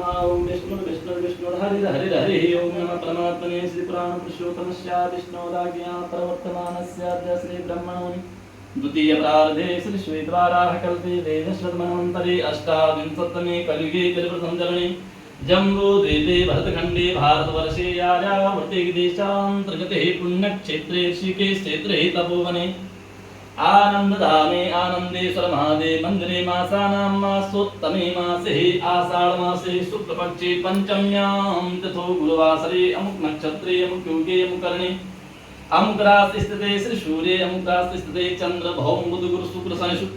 नमः ओम विष्णु हरि हरि हरि ओम नमः परमात्मने श्री पुराण पुरुषोत्तमस्य विष्णोराज्ञा प्रवर्तमानस्य श्री ब्रह्मणोनि द्वितीय प्रारब्धे श्री श्वेतवाराह कल्पे वेदश्रवणमन्तरे अष्टाविंशतमे कलियुगे कलिप्रथम चरणे जम्बूद्वीपे भरतखण्डे भारतवर्षे यार्यावर्ते देशान्तर्गते पुण्यक्षेत्रे ऋषिकेशक्षेत्रे तपोवने आनन्दधामे आनन्देश्वर महादेव मन्दिरे मासानां मासोत्तमे मासे आषाढ़ मासे शुक्लपक्षे पंचम्यां तथो गुरुवासरे अमुक नक्षत्रे अमुक योगे अमुक करणे अमुक राशि स्थिते श्री सूर्ये अमुक राशि स्थिते चंद्र भौम बुध गुरु शुक्र शनि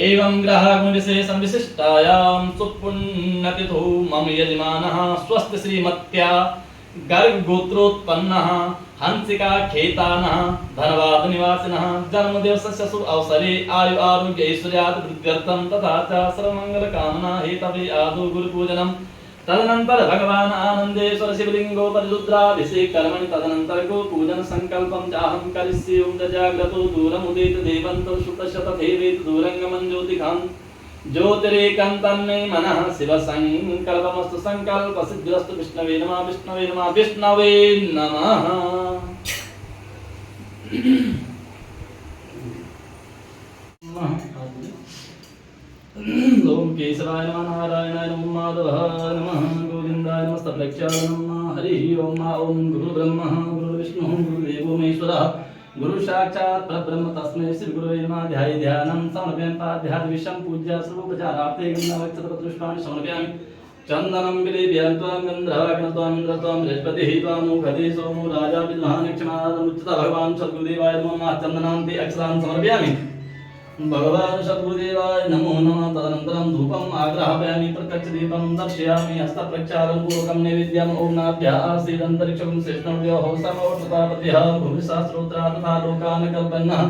एवं ग्रह गुण विशेषं विशिष्टायां सुपुण्यतिथो मम यजमानः स्वस्ति श्रीमत्या गर्ग गोत्रोत्पन्नः हंसिका खेतानः धनवाद निवासिनः जन्मदिवसस्य शुभ अवसरे आयु आरोग्य ऐश्वर्यात् वृद्ध्यर्थं तथा च सर्वमंगल कामना हेतवे आदौ गुरुपूजनम् तदनंतर भगवान आनंदेश्वर शिवलिंगो परिरुद्राभिषेक कर्मणि तदनंतर गो पूजन संकल्पं चाहं करिष्ये ओम जाग्रतो दूरमुदित देवन्तो सुतशत देवेत दूरंगमं ज्योतिकां ज्योतिरेकंतन्मे मनः शिव संकल्पमस्तु संकल्प सिद्धिरस्तु विष्णवे नमः विष्णवे नमः विष्णवे नमः ओम केशवाय नमः नारायणाय नमः माधवाय नमः गोविंदाय नमस्तप्रेक्षाय नमः हरि ओम ओम गुरु ब्रह्मा गुरु विष्णु गुरुदेवो महेश्वरः गुरु साक्षात् परब्रह्म तस्मै श्री गुरुवे नमः ध्याये ध्यानं समर्पयामि पाद्याद् विषं पूज्य सर्वोपचारार्थे गन्धवक्षतपत्रपुष्पाणि समर्पयामि चन्दनं विलेप्यामि त्वां गन्धर्वाग्नं त्वां इन्द्रं त्वां बृहस्पतिः त्वां मुखदे सोमो राजा विद्महानिक्षमादमुच्यता भगवान् सद्गुरुदेवाय नमः चन्दनान्ते अक्षरान् समर्पयामि भगवान् सद्गुरुदेवाय नमो नमः तदनन्तरं धूपम् आग्राहयामि प्रत्यक्षदीपं दर्शयामि हस्तप्रक्षालनं पूर्वकं नैवेद्यम् ओम नाभ्यः आसीदन्तरिक्षं श्रेष्ठव्योः समवर्ततापत्यः भूमिशास्त्रोत्तरा तथा लोकान् कल्पन्नः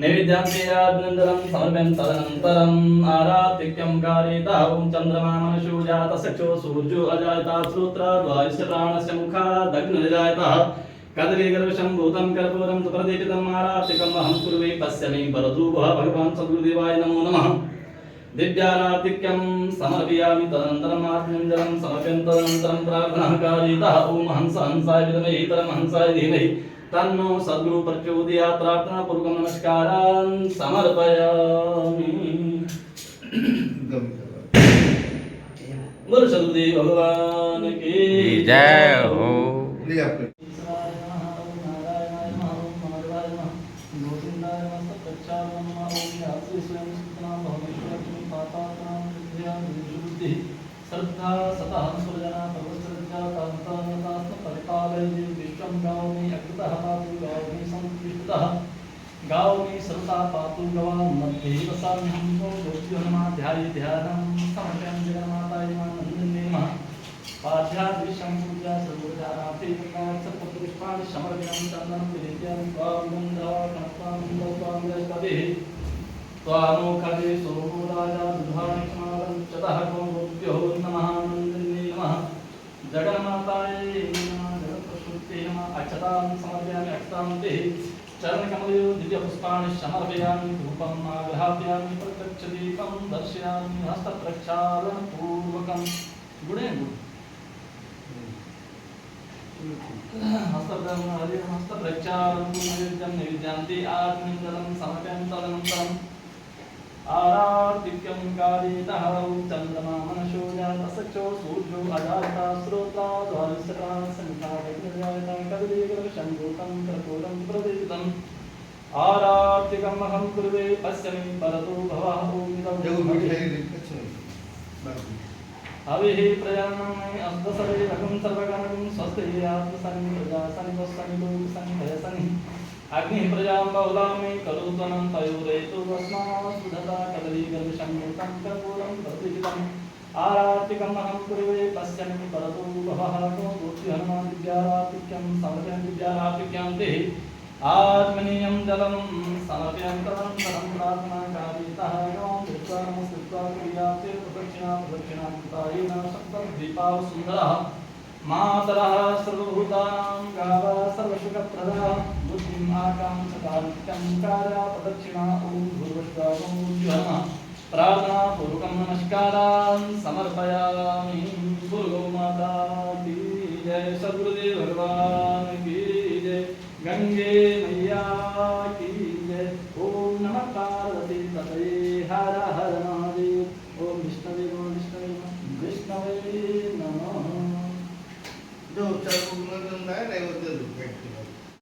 नैवेद्यान्तेयाभिनन्दनं समर्पयामि तदनन्तरम् आरातिक्यं कारयितः ओम चन्द्रमा मनसो जातः चक्षुः सूर्यो अजायतः श्रोत्राद्वायुश्च प्राणस्य मुखादग्निर्जायतः कदलीगर्भशम्भूतं कर्पूरं सुप्रदीपितम् आरातिकम् अहं कुर्वे पश्यामि वरदूपः भगवान् सद्गुरुदेवाय नमो नमः दिव्यारातिक्यं समर्पयामि तदनन्तरम् आत्मञ्जलं समर्पयामि तदनन्तरं प्रार्थनाः कारयितः ॐ हंस हंसाय विद्महे परमहंसाय धीमहि तन्नो सद्गुरु प्रचोदयात् प्रार्थनापूर्वकं नमस्कारान् समर्पयामि बोलो सद्गुरुदेव भगवान की जय हो। श्रद्धा सतः सुरजना सर्वश्रद्धा तान्तान्यतास्म परिपालयति विश्वं गावमि अकृतः पातु गावमि संकृष्टः गावमि सर्वथा पातु गवां मध्ये वसाम्यहं ज्योतिर्यो नमः ध्याये ध्यानं समर्पयामि जगन्माताय नमः नन्दिन्ये नमः पाठ्यादिशं पूजा सर्वोपचारार्थे पुष्पाणि समर्पयामि चन्दनं विलेप्यामि त्वां गन्धर्वाग्नं त्वां बृहस्पतिः त्वामुखदे सोमो राजा विद्महानिक्षमादमुच्यतः गोभ्यो नमः नन्दिन्ये नमः जगन्मातायै नमः जगत्प्रसूते नमः अक्षतां समर्पयामि अक्षतां चरणकमलयो दिव्यपुष्पाणि समर्पयामि धूपम् आग्राहयामि प्रत्यक्षदीपं दर्शयामि हस्तप्रक्षालनपूर्वकं गुणे हस्तप्रक्षालनं नैवेद्यं नैवेद्यान्ते आत्मञ्जलं समर्पयामि तदनन्तरम् आरातिक्यं कारयितः चन्द्रमा मनसो जातः चक्षुः सूर्यो अजायतः श्रोत्राद्वायुश्च प्राणस्य मुखादग्निर्जायतः कदलीगर्भशम्भूतं कर्पूरं प्रदीपितम् आरातिकम् अहं कुर्वे पश्यामि परतो भवः हविः प्रयाणं अस्वसरेरकं सर्वगणं स्वस्ति आत्मसनि प्रजासनि वत्सनि लोकसनि भयसनि अग्निः प्रजां बहुलां करोत्वनं तयोरेतु वस्मासुधता कदलीगर्भशम्भूतं कर्पूरं प्रदीपितम् आरातिकम् अहं कुर्वे पश्यामि परतो भवः गोप्यहनुमान् विद्यारातिक्यं समर्पयामि विद्यारातिक्यं ते आत्मनीयं जलं समर्पयामि तदनन्तरं प्रार्थनाकारितः यों दृष्ट्वा नमस्कृत्वा क्रियाते प्रदक्षिणा कृतायेन सप्तद्वीपाः सुन्दरः मातरः सर्वभूतानां गावः सर्वसुखप्रदा बुद्धिम् आकाङ्क्षकारित्यं कार्या प्रदक्षिणा ॐ भूर्भुवस्सुवः प्रार्थना पूर्वकं नमस्कारान् समर्पयामि। गुरु माता की जय, सद्गुरुदेव भगवान की जय, गंगे मैया की जय। ओम नमः पार्वती पतये, हर हर महादेव। ओम विष्णवे नमः, विष्णवे नमः, विष्णवे नमः। जो उपचार पूर्ण करणार आहे, नैवेद्य